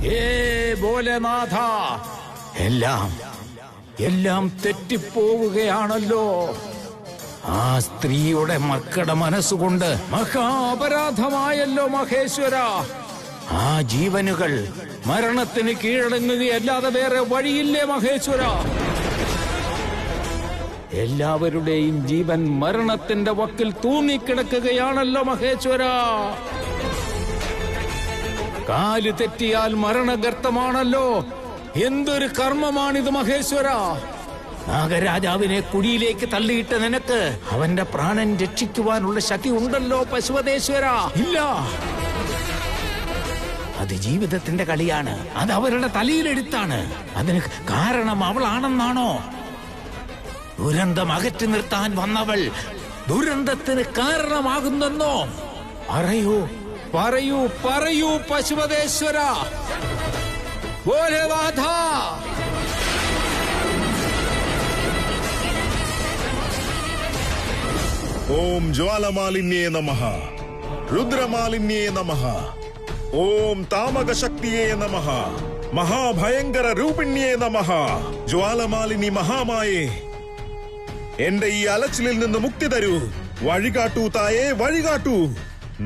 ഏ ഭോലേനാഥ, എല്ലാം തെറ്റിപ്പോവുകയാണല്ലോ. ആ സ്ത്രീയുടെ മക്കളുടെ മനസ്സുകൊണ്ട് മഹാപരാധമായല്ലോ മഹേശ്വര. ആ ജീവനുകൾ മരണത്തിന് കീഴടങ്ങുകയല്ലാതെ വേറെ വഴിയില്ലേ മഹേശ്വര. എല്ലാവരുടെയും ജീവൻ മരണത്തിന്റെ വക്കിൽ തൂങ്ങിക്കിടക്കുകയാണല്ലോ മഹേശ്വര. കാല് തെറ്റിയാൽ മരണഗർത്തമാണല്ലോ. എന്തൊരു കർമ്മമാണിത് മഹേശ്വര. നാഗരാജാവിനെ കുഴിയിലേക്ക് തള്ളിയിട്ട നിനക്ക് അവന്റെ പ്രാണൻ രക്ഷിക്കുവാനുള്ള ശക്തി ഉണ്ടല്ലോ പശുപതേശ്വര. ഇല്ല, അത് ജീവിതത്തിന്റെ കളിയാണ്. അത് അവരുടെ തലയിലെടുത്താണ്. അതിന് കാരണം അവളാണെന്നാണോ? ദുരന്തം അകറ്റി നിർത്താൻ വന്നവൾ ദുരന്തത്തിന് കാരണമാകുന്നെന്നോ? പറയൂ പറയൂ പറയൂ പശുപതേശ്വര. ഭോലേനാഥ, ഓം ജ്വാലമാലിന്യേ നമഃ, രുദ്രമാലിന്യേ നമഃ, ഓം താമകശക്തിയേ നമഃ, മഹാഭയങ്കര രൂപിണ്യേ നമഃ. ജ്വാലമാലിനി മഹാമായേ, എന്റെ ഈ അലച്ചിലിൽ നിന്ന് മുക്തി തരൂ. വഴികാട്ടൂ തായേ, വഴികാട്ടൂ.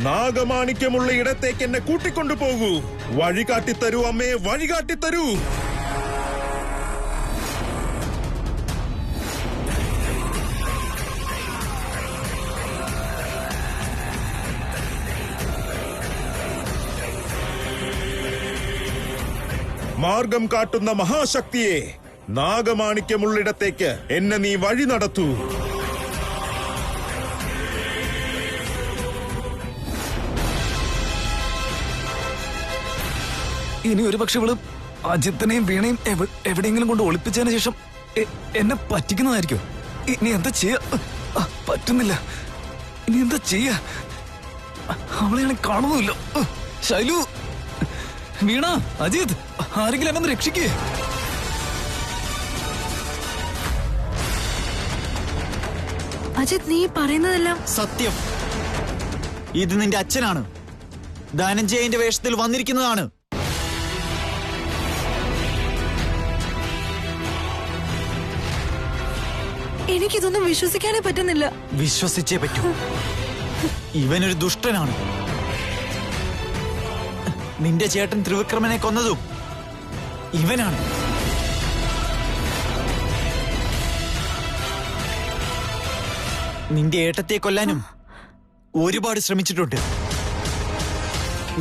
നാഗമാണിക്യമുള്ള ഇടത്തേക്ക് എന്നെ കൂട്ടിക്കൊണ്ടുപോകൂ. വഴികാട്ടിത്തരൂ അമ്മേ, വഴികാട്ടിത്തരൂ. മാർഗം കാട്ടുന്ന മഹാശക്തിയെ, നാഗമാണിക്യമുള്ളിടത്തേക്ക് എന്നെ നീ വഴി നടത്തൂ. ഇനി ഒരു പക്ഷെ ഇവള് അജിത്തിനെയും വീണയും എവിടെയെങ്കിലും കൊണ്ട് ഒളിപ്പിച്ചതിന് ശേഷം എന്നെ പറ്റിക്കുന്നതായിരിക്കും. ഇനി എന്താ ചെയ്യാ? പറ്റുന്നില്ല. ഇനി എന്താ ചെയ്യാ? അവളെയാണ് കാണുന്നില്ല. ശൈലു, വീണ, അജിത്, ആരെങ്കിലും എന്നെ രക്ഷിക്കേ. അജിത്, നീ പറയുന്നതെല്ലാം സത്യം. ഇത് നിന്റെ അച്ഛനാണ്. ധനഞ്ജയന്റെ വേഷത്തിൽ വന്നിരിക്കുന്നതാണ്. എനിക്കിതൊന്നും വിശ്വസിക്കാനേ പറ്റുന്നില്ല. വിശ്വസിച്ചേ പറ്റൂ. ഇവനൊരു ദുഷ്ടനാണ്. നിന്റെ ചേട്ടൻ ത്രിവിക്രമനെ കൊന്നതും ഇവനാണ്. നിന്റെ ഏട്ടത്തെ കൊല്ലാനും ഒരുപാട് ശ്രമിച്ചിട്ടുണ്ട്.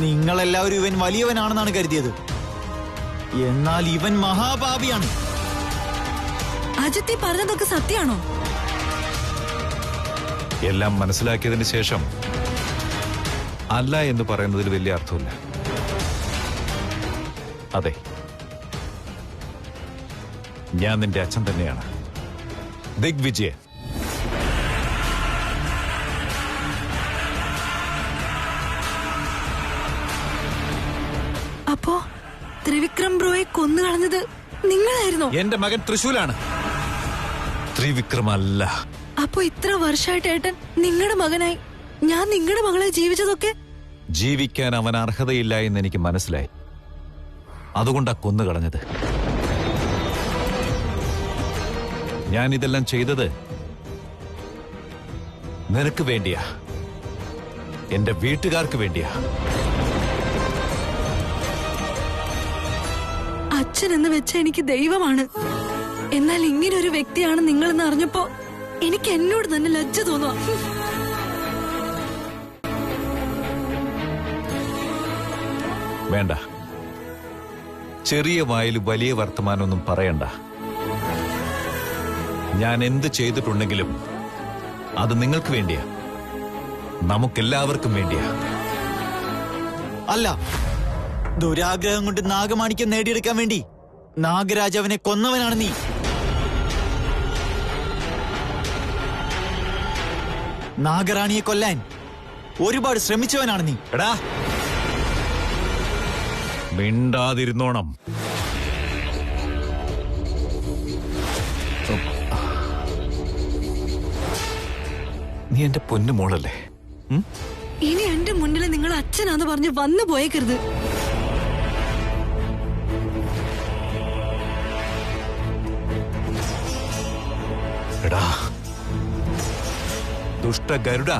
നിങ്ങളെല്ലാവരും ഇവൻ വലിയവനാണെന്നാണ് കരുതിയത്. എന്നാൽ ഇവൻ മഹാപാപിയാണ്. അജിത്ത് പറഞ്ഞതൊക്കെ സത്യമാണോ? എല്ലാം മനസ്സിലാക്കിയതിന് ശേഷം അല്ല എന്ന് പറയുന്നതിൽ വലിയ അർത്ഥമില്ല. അതെ, ഞാൻ നിന്റെ അച്ഛൻ തന്നെയാണ്, ദിഗ്വിജയൻ. അപ്പോ ത്രിവിക്രം ബ്രോയെ കൊന്നുകളഞ്ഞത് നിങ്ങളായിരുന്നോ? എന്റെ മകൻ തൃശൂലാണ്, ത്രിവിക്രമല്ല. അപ്പോ ഇത്ര വർഷമായിട്ട് ഏട്ടൻ നിങ്ങളുടെ മകനായി, ഞാൻ നിങ്ങളുടെ മകളെ ജീവിച്ചതൊക്കെ? ജീവിക്കാൻ അവൻ അർഹതയില്ല എന്ന് എനിക്ക് മനസ്സിലായി. അതുകൊണ്ടാ കൊന്നുകളഞ്ഞത്. ഞാൻ ഇതെല്ലാം ചെയ്തത് നിനക്ക് വേണ്ടിയാ, എന്റെ വീട്ടുകാർക്ക് വേണ്ടിയാ. അച്ഛൻ എന്ന് വെച്ച എനിക്ക് ദൈവമാണ്. എന്നാൽ ഇങ്ങനൊരു വ്യക്തിയാണ് നിങ്ങളെന്ന് അറിഞ്ഞപ്പോ എനിക്ക് എന്നോട് തന്നെ ലജ്ജ തോന്നുക. വേണ്ട, ചെറിയ വായിൽ വലിയ വർത്തമാനമൊന്നും പറയണ്ട. ഞാൻ എന്ത് ചെയ്തിട്ടുണ്ടെങ്കിലും അത് നിങ്ങൾക്ക് വേണ്ടിയാ, നമുക്കെല്ലാവർക്കും വേണ്ടിയാ. അല്ല, ദുരാഗ്രഹം കൊണ്ട് നാഗമാണിക്യം നേടിയെടുക്കാൻ വേണ്ടി നാഗരാജാവിനെ കൊന്നവനാണ് നീ. നാഗറാണിയെ കൊല്ലാൻ ഒരുപാട് ശ്രമിച്ചവനാണ് നീ. എടാ, മിണ്ടാതിരുന്നോണം. നീ എന്റെ പൊന്നു മോളല്ലേ? ഇനി എന്റെ മുന്നിൽ നിങ്ങൾ അച്ഛനാന്ന് പറഞ്ഞ് വന്നു പോയേക്കരുത്. എടാ ദുഷ്ട ഗരുഡ,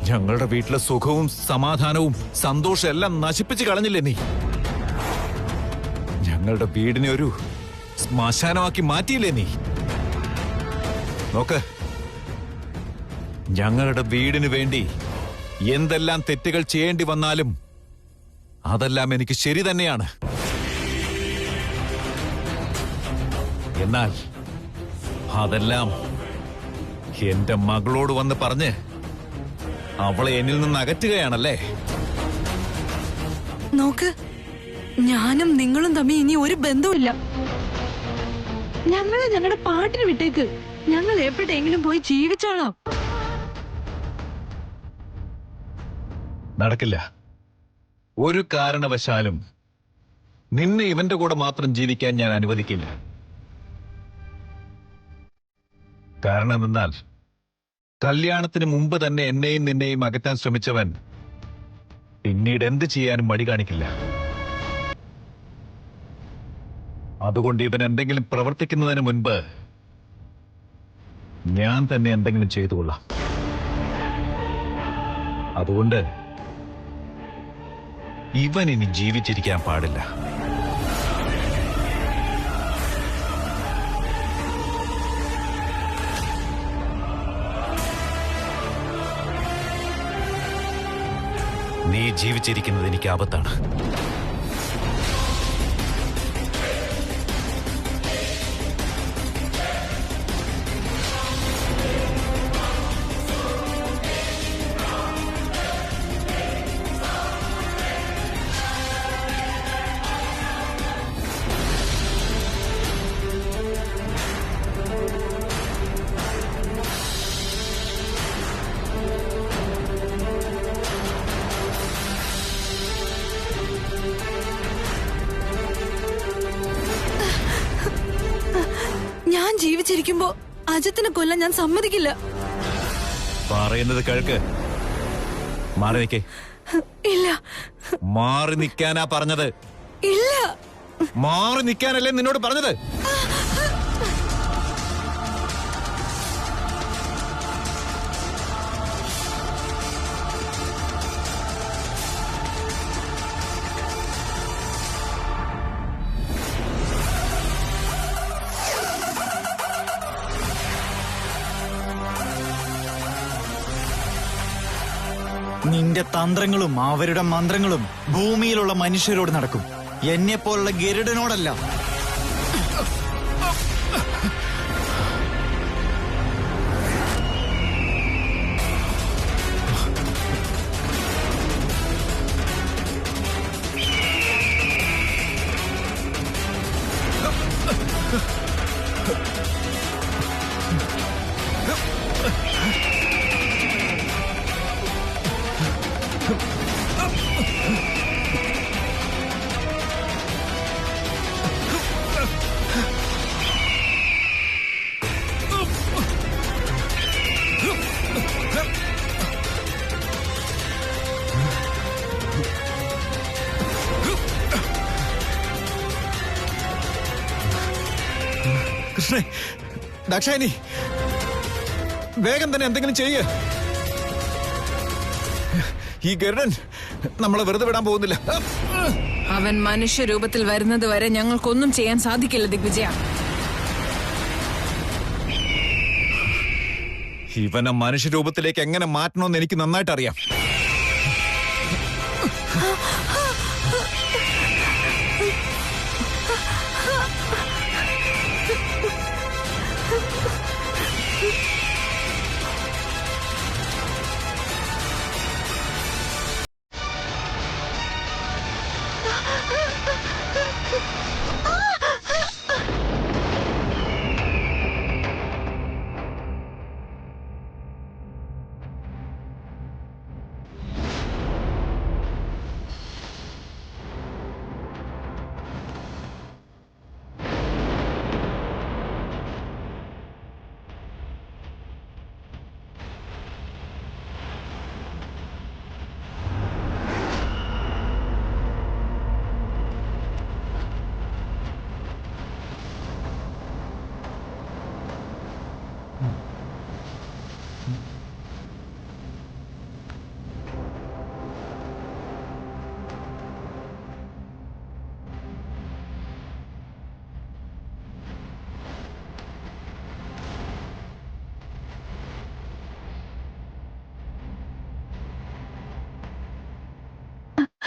ഞങ്ങളുടെ വീട്ടിലെ സുഖവും സമാധാനവും സന്തോഷം എല്ലാം നശിപ്പിച്ച് കളഞ്ഞില്ലേ നീ? ഞങ്ങളുടെ വീടിനെ ഒരു ശ്മശാനമാക്കി മാറ്റിയില്ലേ നീ? നോക്ക്, ഞങ്ങളുടെ വീടിന് വേണ്ടി എന്തെല്ലാം തെറ്റുകൾ ചെയ്യേണ്ടി വന്നാലും അതെല്ലാം എനിക്ക് ശരി തന്നെയാണ്. എന്നാൽ അതെല്ലാം എന്റെ മകളോട് വന്ന് പറഞ്ഞ് അവളെ എന്നിൽ നിന്ന് അകറ്റുകയാണല്ലേ? നോക്ക്, ഞാനും നിങ്ങളും തമ്മിൽ ഇനി ഒരു ബന്ധവുമില്ല. ഞങ്ങളെ ഞങ്ങളുടെ പാട്ടിന് വിട്ടേക്ക്. ഞങ്ങൾ എവിടെയെങ്കിലും പോയി ജീവിച്ചോളാം. നടക്കില്ല. ഒരു കാരണവശാലും നിന്നെ ഇവന്റെ കൂടെ മാത്രം ജീവിക്കാൻ ഞാൻ അനുവദിക്കില്ല. കാരണം എന്നാൽ കല്യാണത്തിന് മുമ്പ് തന്നെ എന്നെയും നിന്നെയും അകറ്റാൻ ശ്രമിച്ചവൻ പിന്നീട് എന്ത് ചെയ്യാനും മടി കാണിക്കില്ല. അതുകൊണ്ട് ഇവൻ എന്തെങ്കിലും പ്രവർത്തിക്കുന്നതിന് മുൻപ് ഞാൻ തന്നെ എന്തെങ്കിലും ചെയ്തുകൊള്ളാം. അതുകൊണ്ട് ഇവൻ ഇനി ജീവിച്ചിരിക്കാൻ പാടില്ല. നീ ജീവിച്ചിരിക്കുന്നത് എനിക്ക് ആപത്താണ്. ഞാൻ ജീവിച്ചിരിക്കുമ്പോ അജിത്തിനെ കൊല്ലാൻ ഞാൻ സമ്മതിക്കില്ല. പറയുന്നത് കേൾക്ക്. മാറി നിൽക്കേ. ഇല്ല. മാറി നിൽക്കാനാ പറഞ്ഞത്. ഇല്ല. മാറി നിൽക്കാനല്ലേ നിന്നോട് പറഞ്ഞത്? നിന്റെ തന്ത്രങ്ങളും അവരുടെ മന്ത്രങ്ങളും ഭൂമിയിലുള്ള മനുഷ്യരോട് നടക്കും, എന്നെ പോലുള്ള ഗരുഡനോടല്ല. കൃഷ്ണേ, ദാക്ഷായണി, വേഗം തന്നെ എന്തെങ്കിലും ചെയ്യ്. ഈ ഗരുഡൻ നമ്മളെ വെറുതെ വിടാൻ പോകുന്നില്ല. അവൻ മനുഷ്യരൂപത്തിൽ വരുന്നത് വരെ ഞങ്ങൾക്കൊന്നും ചെയ്യാൻ സാധിക്കില്ല ദിഗ്വിജയ. ഇവനെ മനുഷ്യരൂപത്തിലേക്ക് എങ്ങനെ മാറ്റണമെന്ന് എനിക്ക് നന്നായിട്ട് അറിയാം.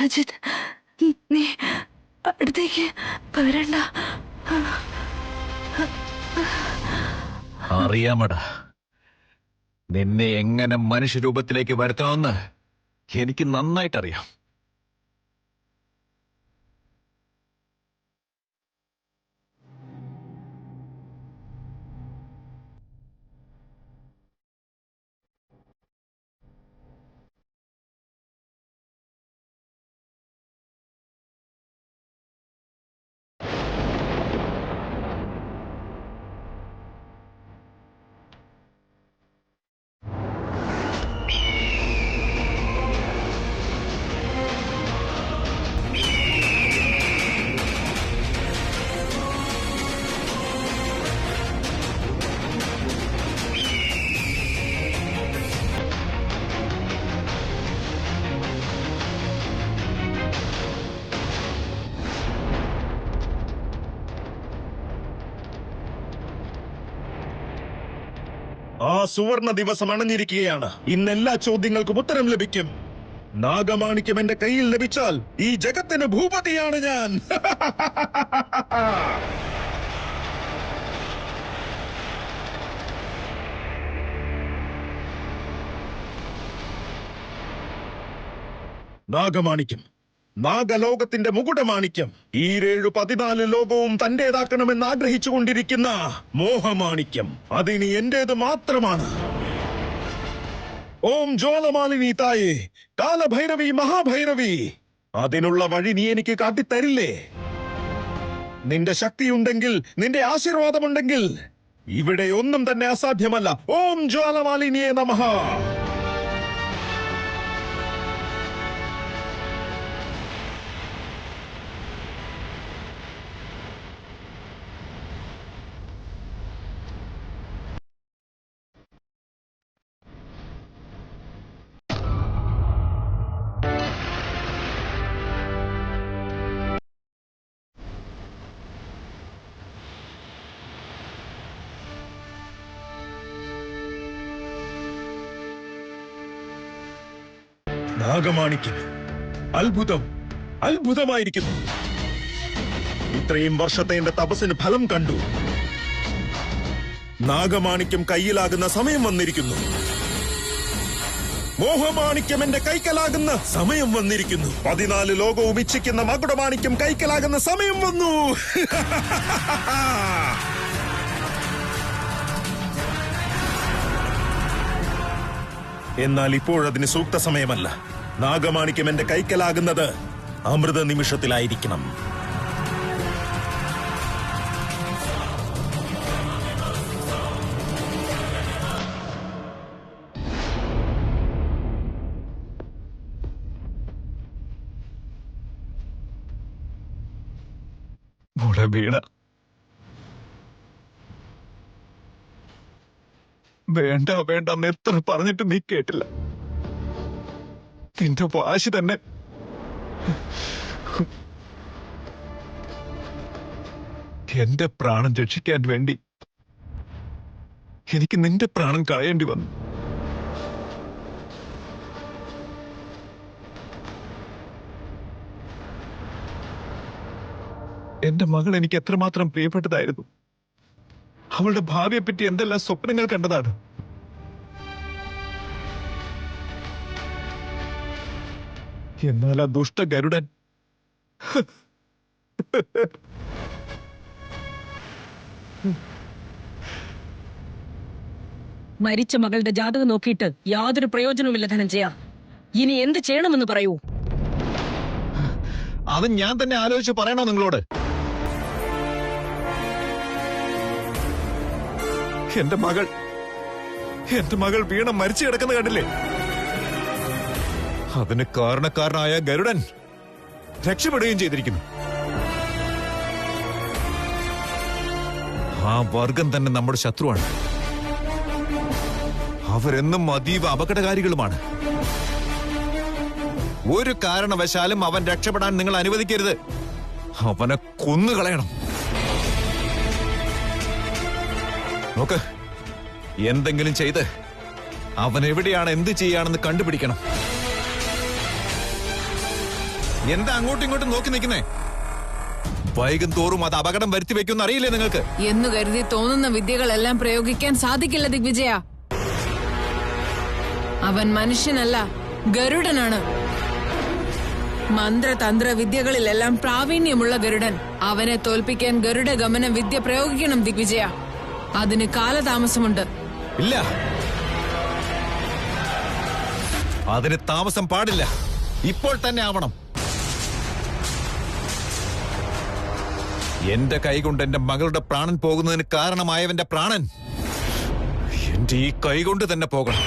അജിത്, നീ അടുത്തേക്ക് വരണ്ട. അറിയാമടാ, നിന്നെ എങ്ങനെ മനുഷ്യരൂപത്തിലേക്ക് വരുത്തണമെന്ന് എനിക്ക് നന്നായിട്ടറിയാം. ആ സുവർണ ദിവസം അണഞ്ഞിരിക്കുകയാണ്. ഇന്ന് എല്ലാ ചോദ്യങ്ങൾക്കും ഉത്തരം ലഭിക്കും. നാഗമാണിക്യം എന്റെ കയ്യിൽ ലഭിച്ചാൽ ഈ ജഗത്തിന് ഭൂപതിയാണ് ഞാൻ. നാഗമാണിക്യം, നാഗലോകത്തിന്റെ മുകുടമാണിക്യം, ഈ 7-14 ലോകവും തന്റേതാക്കണമെന്ന് ആഗ്രഹിച്ചുകൊണ്ടിരിക്കുന്ന മോഹമാണിക്യം, അതിനി എന്റേത് മാത്രമാണ്. ഓം ജ്വാലമാലിനി തായേ, കാലഭൈരവി മഹാഭൈരവി, അതിനുള്ള വഴി നീ എനിക്ക് കാട്ടിത്തരില്ലേ? നിന്റെ ശക്തിയുണ്ടെങ്കിൽ, നിന്റെ ആശീർവാദമുണ്ടെങ്കിൽ ഇവിടെ ഒന്നും തന്നെ അസാധ്യമല്ല. ഓം ജ്വാലമാലിനിയേ നമഃ. നാഗമാണിക്യം, അത്ഭുതം, അത്ഭുതമായിരിക്കുന്നു. ഇത്രയും വർഷത്തെ എന്റെ തപസ്സിന് ഫലം കണ്ടു. നാഗമാണിക്യം കയ്യിലാകുന്ന സമയം വന്നിരിക്കുന്നു. മോഹമാണിക്യം എന്റെ കൈക്കലാകുന്ന സമയം വന്നിരിക്കുന്നു. 14 ലോകവും ഇച്ഛിക്കുന്ന മകുടമാണിക്യം കൈക്കലാകുന്ന സമയം വന്നു. എന്നാൽ ഇപ്പോഴതിന് സൂക്ത സമയമല്ല. നാഗമാണിക്യം എന്റെ കൈക്കലാകുന്നത് അമൃത നിമിഷത്തിലായിരിക്കണം. മോളെ വീണ, വേണ്ട വേണ്ട എന്ന് എത്ര പറഞ്ഞിട്ട് നീ കേട്ടില്ല. നിന്റെ വാശി തന്നെ എന്റെ പ്രാണൻ രക്ഷിക്കാൻ വേണ്ടി എനിക്ക് നിന്റെ പ്രാണൻ കളയേണ്ടി വന്നു. എന്റെ മകൾ എനിക്ക് എത്രമാത്രം പ്രിയപ്പെട്ടതായിരുന്നു. അവളുടെ ഭാവിയെ പറ്റി എന്തെല്ലാം സ്വപ്നങ്ങൾ കണ്ടതാണ്. എന്നാൽ ആ ദുഷ്ട ഗരുഡൻ മരിച്ച മകളുടെ ജാതകം നോക്കിയിട്ട് യാതൊരു പ്രയോജനവുമില്ല ധനഞ്ജയ. ഇനി എന്ത് ചെയ്യണമെന്ന് പറയൂ. അത് ഞാൻ തന്നെ ആലോചിച്ച് പറയണോ നിങ്ങളോട്? എന്റെ മകൾ വീണ മരിച്ചു കിടക്കുന്ന കണ്ടില്ലേ? അതിന് കാരണക്കാരനായ ഗരുഡൻ രക്ഷപ്പെടുകയും ചെയ്തിരിക്കുന്നു. ആ വർഗം തന്നെ നമ്മുടെ ശത്രുവാണ്. അവരെന്നും അതീവ അപകടകാരികളുമാണ്. ഒരു കാരണവശാലും അവൻ രക്ഷപ്പെടാൻ നിങ്ങൾ അനുവദിക്കരുത്. അവനെ കൊന്നുകളയണം. നോക്ക്, എന്തെങ്കിലും ചെയ്ത് അവൻ എവിടെയാണ്, എന്ത് ചെയ്യാണെന്ന് കണ്ടുപിടിക്കണം. എന്താ അങ്ങോട്ടും ഇങ്ങോട്ടും നോക്കി നിൽക്കുന്നേ? വൈകും തോറും അത് അപകടം വരുത്തി വെക്കുമെന്ന് അറിയില്ലേ നിങ്ങൾക്ക്? എന്നു കരുതി തോന്നുന്ന വിദ്യകളെല്ലാം പ്രയോഗിക്കാൻ സാധിക്കില്ല ദിഗ്വിജയ. അവൻ മനുഷ്യനല്ല, ഗരുഡനാണ്. മന്ത്രതന്ത്ര വിദ്യകളിലെല്ലാം പ്രാവീണ്യമുള്ള ഗരുഡൻ. അവനെ തോൽപ്പിക്കാൻ ഗരുഡ ഗമന വിദ്യ പ്രയോഗിക്കണം ദിഗ്വിജയ. അതിന് കാലതാമസമുണ്ട്. ഇല്ല, അതിന് താമസം പാടില്ല. ഇപ്പോൾ തന്നെ ആവണം. എന്റെ കൈകൊണ്ട് എന്റെ മകളുടെ പ്രാണൻ പോകുന്നതിന് കാരണമായവന്റെ പ്രാണൻ എന്റെ ഈ കൈകൊണ്ട് തന്നെ പോകണം.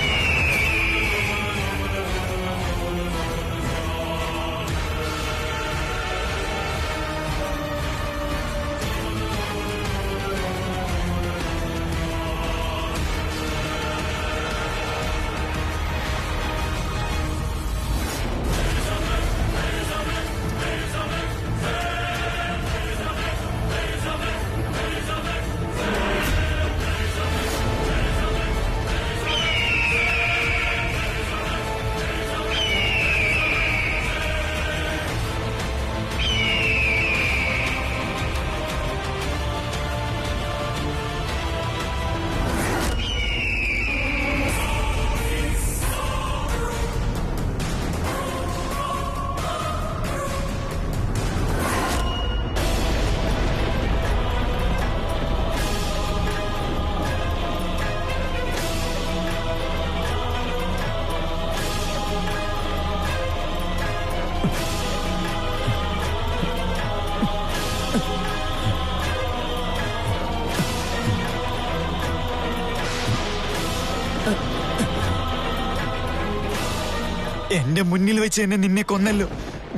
എന്റെ മുന്നിൽ വെച്ച് എന്നെ നിന്നെ കൊന്നല്ലോ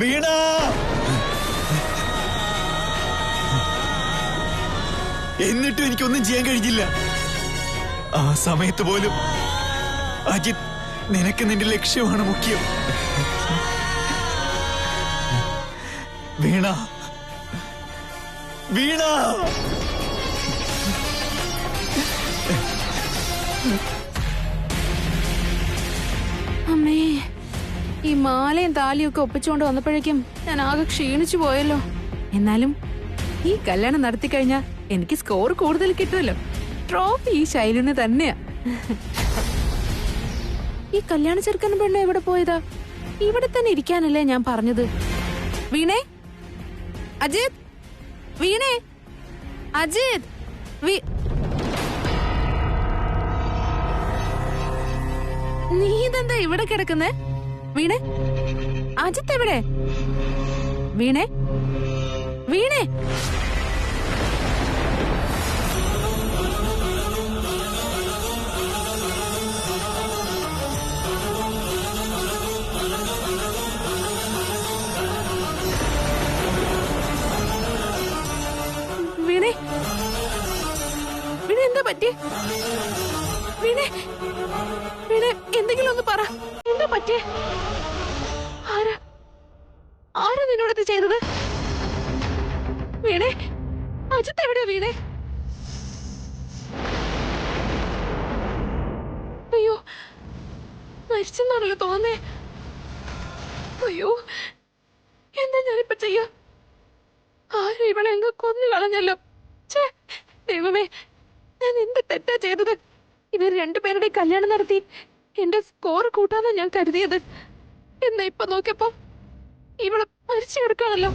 വീണ. എന്നിട്ടും എനിക്കൊന്നും ചെയ്യാൻ കഴിഞ്ഞില്ല. ആ സമയത്ത് പോലും അജിത്, നിനക്ക് നിന്റെ ലക്ഷ്യമാണ് മുഖ്യം. വീണ, വീണ. അമ്മേ, ഈ മാലയും താലിയും ഒക്കെ ഒപ്പിച്ചുകൊണ്ട് വന്നപ്പോഴേക്കും ഞാൻ ആകെ ക്ഷീണിച്ചു പോയല്ലോ. എന്നാലും ഈ കല്യാണം നടത്തി കഴിഞ്ഞാൽ എനിക്ക് സ്കോർ കൂടുതൽ കിട്ടുമല്ലോ. ട്രോഫി ഈ ശൈലിന് തന്നെയാ. ഈ കല്യാണ ചെറുക്കൻ പെണ്ണ് എവിടെ പോയതാ? ഇവിടെ തന്നെ ഇരിക്കാനല്ലേ ഞാൻ പറഞ്ഞത്. വീണേ, അജിത്, വീണേ, അജിത്, നീ ഇതെന്താ ഇവിടെ കിടക്കുന്നേ? വീണേ, അജിത്ത് എവിടെ? വീണേ, വീണേ. വീണേ, വീണേ, എന്താ പറ്റി? വീണേ, വീണേ, എന്തെങ്കിലും ഒന്ന് പറ. എന്താ പറ്റിയേ? ആരാ നിന്നോടത് ചെയ്തത്? വീണേ, അജിത്ത് എവിടെയാ? വീണേ, അയ്യോ, മരിച്ചെന്നാണല്ലോ തോന്നേ. അയ്യോ, എന്താ ഞാനിപ്പോ ചെയ്യാ? ആരും ഇവളെ എങ്ങ കൊന്നു കളഞ്ഞല്ലോ. ഛേ, ദൈവമേ, ഞാൻ എന്ത് തെറ്റാ ചെയ്തത്? ഇവർ രണ്ടുപേരുടെ കല്യാണം നടത്തി എന്റെ സ്കോർ കൂട്ടാന്നാ ഞാൻ കരുതിയത്. എന്നാ ഇപ്പൊ നോക്കിയപ്പോ ഇവള് മരിച്ചു കിടക്കാണല്ലോ.